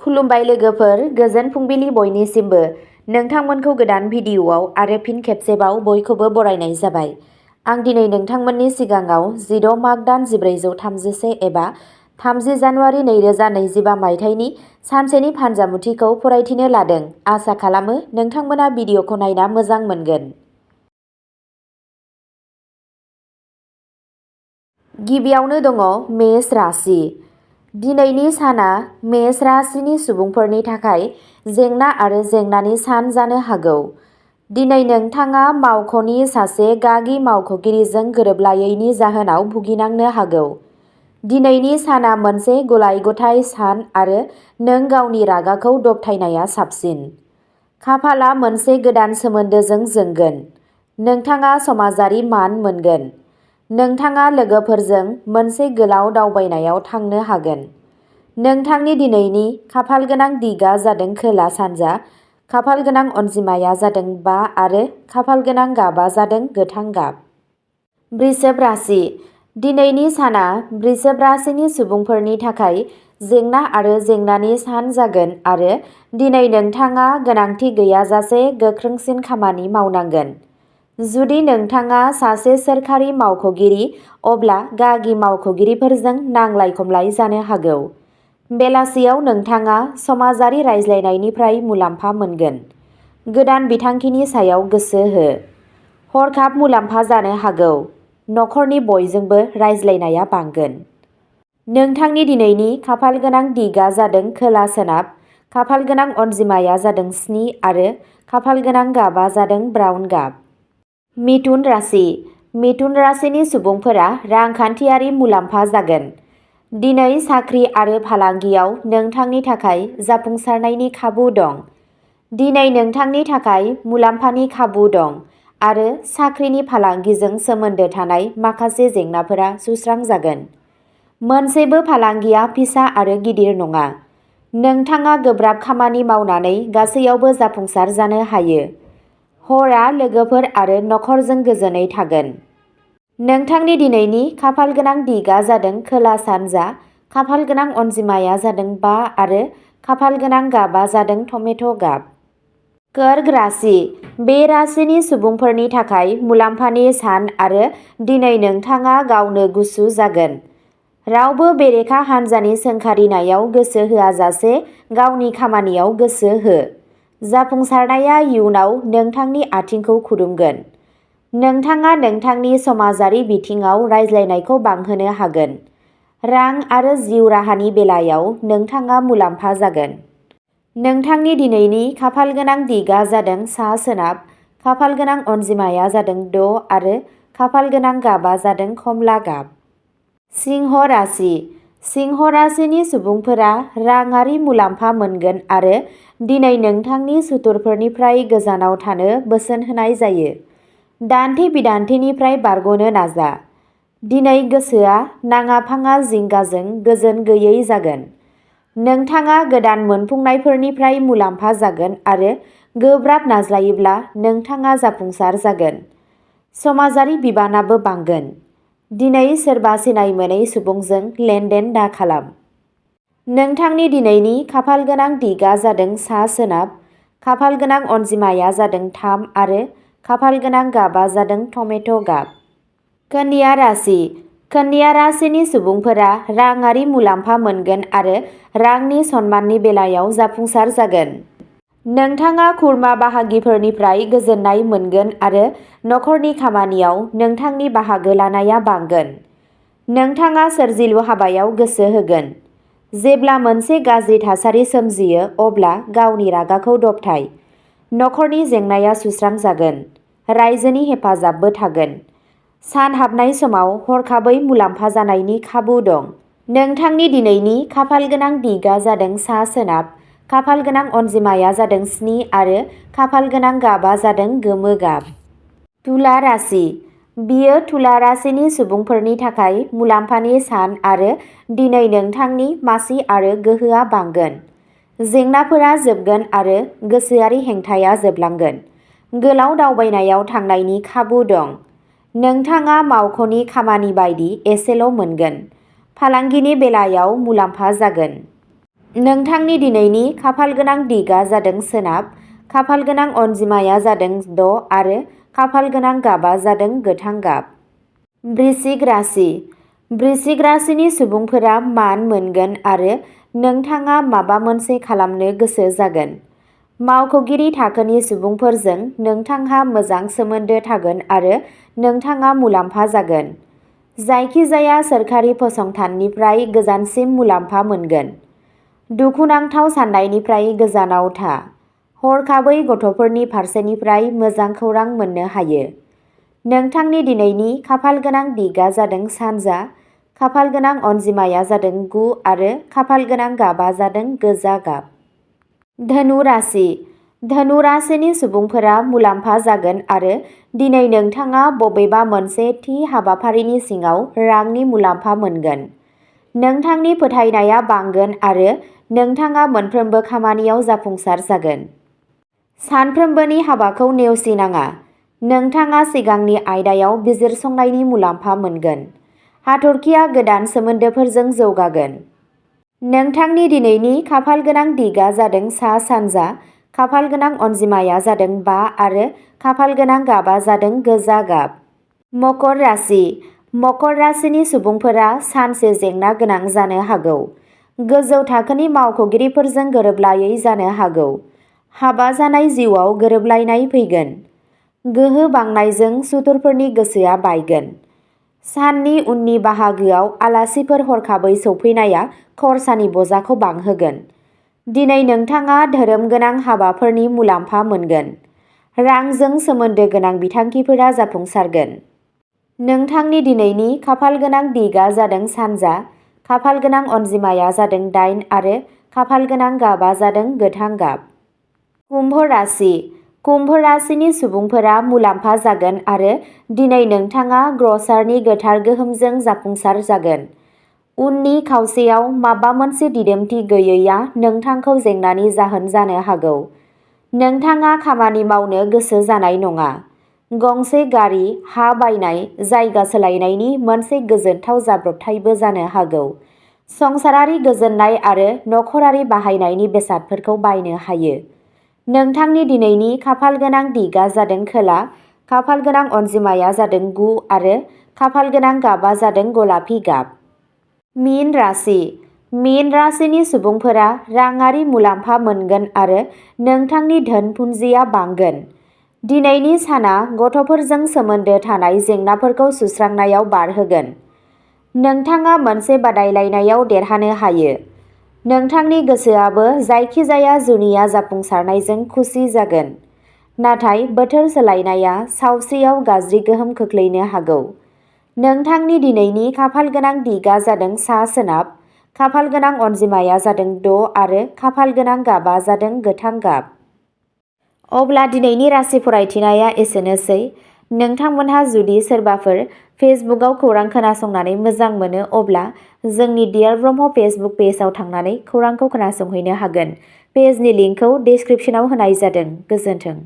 खुलुमबाय लोगोफोर, गोजोन फुंबिलि बयनिसिमबो। नोंथांमोनखौ गोदान भिडिअ'आव आरो फिन खेबसेबाव बयखौबो बरायनाय जाबाय। आं दिनै नोंथांमोननि सिगाङाव 16 माघ दान 1433 एबा 30 जानुवारि 2025 मायथाइनि सानसेनि फानजामुथिखौ फरायथिनो लादों। आसा खालामो नोंथांमोना भिडिअ'खौ नायना मोजां मोनगोन। गिबियावनो दङ मेष राशि। दिनैनि साना मेष राशिनि सुबुंफोरनि थाखाय जेंना आरो जेंनानि सान जानो हागौ। दिनै नोंथाङा मावख'नि सासे गागि मावख'गिरिजों गोरोबलायैनि जाहोनाव भुगिनांनो हागौ। दिनैनि साना मोनसे गलाय-गथाय सान आरो नों गावनि रागाखौ दबथायनाया साबसिन। खाफालआ मोनसे गोदान सोमोन्दोजों जोंगोन। नोंथाङा समाजारि मान मोनगोन। नोंथाङा लोगोफोरजों मोनसे गोलाव दावबायनायाव थांनो हागोन। नोंथांनि दिनैनि खाफालगोनां दिगआ जादों खोला-सानजा, खाफालगोनां अनजिमाया जादों 5 आरो खाफालगोनां गाबआ जादों गोथां गाब। वृषभ राशि। दिनैनि साना वृषभ राशिनि सुबुंफोरनि थाखाय जेंना आरो जेंनानि सान जागोन आरो दिनै नोंथाङा गोनांथि गैयाजासे गोख्रोंसिन खामानि मावनांगोन। जुदि नोंथाङा सासे सोरखारि मावख'गिरि, अब्ला गागि मावख'गिरिफोरजों नांलाय-खमलाय जानो हागौ। बेलासियाव नोंथाङा समाजारि रायज्लायनायनिफ्राय मुलाम्फा मोनगोन। गोदान बिथांखिनि सायाव गोसो हो। हरखाब मुलाम्फा जानो हागौ। नखरनि बयजोंबो रायज्लायनाया बांगोन। नोंथांनि दिनैनि खाफालगोनां दिगआ जादों खोला-सोनाब, खाफालगोनां अनजिमाया जादों 7 आरो खाफालगोनां गाबआ जादों ब्राउन गाब। मिथुन राशि। मिथुन राशिनि सुबुंफोरा रांखान्थियारि मुलाम्फा जागोन। दिनै साख्रि आरो फालांगियाव नोंथांनि थाखाय जाफुंसारनायनि खाबु दं। दिनै नोंथांनि थाखाय मुलाम्फानि खाबु दं आरो साख्रिनि फालांगिजों सोमोन्दो थानाय माखासे जेंनाफोरा सुस्रांजागोन। मोनसेबो फालांगिया फिसा आरो गिदिर नङा। नोंथाङा गोब्राब खामानि मावनानै गासैयावबो जाफुंसार जानो हायो। हरआ लोगोफोर आरो नखरजों गोजोनै थागोन। नोंथांनि दिनैनि खाफालगोनां दिगआ जादों खोला-सानजा, खाफालगोनां अनजिमाया जादों 5 आरो खाफालगोनां गाबआ जादों टमेट' गाब। कर्क राशि। बे राशिनि सुबुंफोरनि थाखाय मुलाम्फानि सान आरो दिनै नोंथाङा गावनो गुसु जागोन। रावबो बेरेखा हान्जानि सोंखारिनायाव गोसो होआजासे गावनि खामानियाव गोसो हो। जाफुंसारनाया इयुनाव नोंथांनि आथिंखौ खुदुमगोन। नोंथाङा नोंथांनि समाजारि बिथिङाव रायज्लायनायखौ बांहोनो हागोन। रां आरो जिउ राहानि बेलायाव नोंथाङा मुलाम्फा जागोन। नोंथांनि दिनैनि खाफालगोनां दिगआ जादों सा-सोनाब, खाफालगोनां अनजिमाया जादों 6 आरो खाफालगोनां गाबआ जादों खमला गाब। सिंह राशि। सिंह राशिनि सुबुंफोरा राङारि मुलाम्फा मोनगोन आरो दिनै नोंथांनि सुथुरफोरनिफ्राय गोजानाव थानो बोसोन होनाय जायो। दान्थे-बिदान्थेनिफ्राय बारग'नो नाजा। दिनै गोसोआ नाङा-फाङा जिंगाजों गोजोन गैयै जागोन। नोंथाङा गोदान मोनफुंनायफोरनिफ्राय मुलाम्फा जागोन आरो गोब्राब नाजायोब्ला नोंथाङा जाफुंसार जागोन। समाजारि बिबानाबो बांगोन। दिनै सोरबा सिनाय मोनै सुबुंजों लेनदेन दाखालाम। नोंथांनि दिनैनि खाफालगोनां दिगआ जादों सा-सोनाब, खाफालगोनां अनजिमाया जादों 3 आरो खाफालगोनां गाबआ जादों टमेट' गाब। कन्या राशि। कन्या राशिनि सुबुंफोरा राङारि मुलाम्फा मोनगोन आरो रांनि सन्माननि बेलायाव जाफुंसार जागोन। नोंथाङा खुरमा बाहागिफोरनिफ्राय गोजोननाय मोनगोन आरो नखरनि खामानियाव नोंथांनि बाहागो लानाया बांगोन। नोंथाङा सोरजिलु हाबायाव गोसो होगोन। जेब्ला मोनसे गाज्रि थासारि सोमजियो अब्ला गावनि रागाखौ दबथाय। नखरनि जेंनाया सुस्रांजागोन। रायजोनि हेफाजाबबो थागोन। सान हाबनाय समाव हरखाबै मुलाम्फा जानायनि खाबु दं। नोंथांनि दिनैनि खाफालगोनां दिगआ जादों सा-सोनाब, खाफालगोनां अनजिमाया जादों 7 आरो खाफालगोनां गाबआ जादों गोमो गाब। तुला राशि। बियो तुला राशिनि सुबुंफोरनि थाखाय मुलाम्फानि सान आरो दिनै नोंथांनि मासि आरो गोहोआ बांगोन। जेंनाफोरा जोबगोन आरो गोसोआरि हेंथाया जोबलांगोन। गोलाव दावबायनायाव थांनायनि खाबु दं। नोंथाङा मावख'नि खामानि बायदि एसेल' मोनगोन। फालांगिनि बेलायाव मुलाम्फा जागोन। नोंथांनि दिनैनि खाफालगोनां दिगा जादों सोनाब, खाफालगोनां अनजिमाया जादों 6 आरो खाफालगोनां गाबा जादों गोथां गाब। वृश्चिक राशि। वृश्चिक राशिनि सुबुंफोरा मान मोनगोन आरो नोंथाङा माबा मोनसे खालामनो गोसो जागोन। मावख'गिरि थाखोनि सुबुंफोरजों नोंथांहा मोजां सोमोन्दो थागोन आरो नोंथाङा मुलाम्फा जागोन। जायखिजाया सोरखारि फसंथाननिफ्राय गोजानसिम मुलाम्फा मोनगोन। दुखुनांथाव साननायनिफ्राय गोजानाव था। हरखाबै गथ'फोरनि फारसेनिफ्राय मोजां खौरां मोननो हायो। नोंथांनि दिनैनि खाफालगोनां दिगा जादों सानजा, खाफालगोनां अनजिमाया जादों 9 आरो खाफालगोनां गाबा जादों गोजा गाब। धनु राशि। धनु राशिनि सुबुंफोरा मुलाम्फा जागोन आरो दिनै नोंथाङा बबेबा मोनसे थि हाबाफारिनि सिङाव रांनि मुलाम्फा मोनगोन। नोंथांनि फोथायनाया बांगोन आरो नोंथाङा मोनफ्रोमबो खामानियाव जाफुंसार जागोन। सानफ्रोमबोनि हाबाखौ नेवसिनाङा। नोंथाङा सिगांनि आयदायाव बिजिरसंनायनि मुलाम्फा मोनगोन। हाथरखिआ गोदान सोमोन्दोफोरजों जौगागोन। नोंथांनि दिनैनि खाफालगोनां दिगा जादों सा-सानजा, खाफालगोनां अनजिमाया जादों 5 आरो खाफालगोनां गाबा जादों गोजा गाब। मकर राशि। मकर राशिनि सुबुंफोरा सानसे जेंना गोनां जानो हागौ। गोजौ थाखोनि मावख'गिरिफोरजों गोरोबलायै जानो हागौ। हाबा जानाय जिउआव गोरोबलायनाय फैगोन। गोहो बांनायजों सुथुरफोरनि गोसोआ बायगोन। साननि उननि बाहागोआव आलासिफोर हरखाबै सौफैनाया खरसानि बजाखौ बांहोगोन। दिनै नोंथाङा धोरोम गोनां हाबाफोरनि मुलाम्फा मोनगोन। रांजों सोमोन्दो गोनां बिथांखिफोरा जाफुंसारगोन। नोंथांनि दिनैनि खाफालगोनां दिगा जादों सानजा, खाफालगोनां अनजिमाया जादों 8 आरो खाफालगोनां गाबा जादों गोथां गाब। कुम्भ राशि। कुम्भ राशिनि सुबुंफोरा मुलाम्फा जागोन आरो दिनै नोंथाङा ग्रसारनि गोथार गोहोमजों जाफुंसार जागोन। उननि खावसेयाव माबा मोनसे दिदोमथि गैयैआ नोंथांखौ जेंनानि जाहोन जानो हागौ। नोंथाङा खामानि मावनो गोसो जानाय नङा। गंसे गारि, हा बायनाय, जायगा सोलायनायनि मोनसे गोजोनथाव जाब्रबथायबो जानो हागौ। संसारारि गोजोननाय आरो नखरारि बाहायनायनि बेसादफोरखौ बायनो हायो। नोंथांनि दिनैनि खाफालगोनां दिगा जादों खोला, खाफालगोनां अनजिमाया जादों 9 आरो खाफालगोनां गाबा जादों गलापि गाब। मीन राशि। मीन राशिनि सुबुंफोरा राङारि मुलाम्फा मोनगोन आरो नोंथांनि धोन पुन्जिआ बांगोन। दिनैनि साना गथ'फोरजों सोमोन्दो थानाय जेंनाफोरखौ सुस्रांनायाव बारहोगोन। नोंथाङा मोनसे बादायलायनायाव देरहानो हायो। नोंथांनि गोसोआबो जायखिजाया जुनिया जाफुंसारनायजों खुसि जागोन। नाथाय बोथोर सोलायनाया सावस्रियाव गाज्रि गोहोम खोख्लैनो हागौ। नोंथांनि दिनैनि खाफालगोनां दिगा जादों सा-सोनाब, खाफालगोनां अनजिमाया जादों 6 आरो खाफालगोनां गाबा जादों गोथां गाब। अब्ला दिनैनि राशि फरायथिनाया एसेनोसै। नोंथांमोनहा जुदि सोरबाफोर फेसबुकआव खौरां खोनासंनानै मोजां मोनो अब्ला जोंनि डियार ब्रह्म फेसबुक पेजआव थांनानै खौरांखौ खोनासंहैनो हागोन। पेजनि लिंकखौ डिस्क्रिप्शनाव होनाय जादों। गोजोन्थों।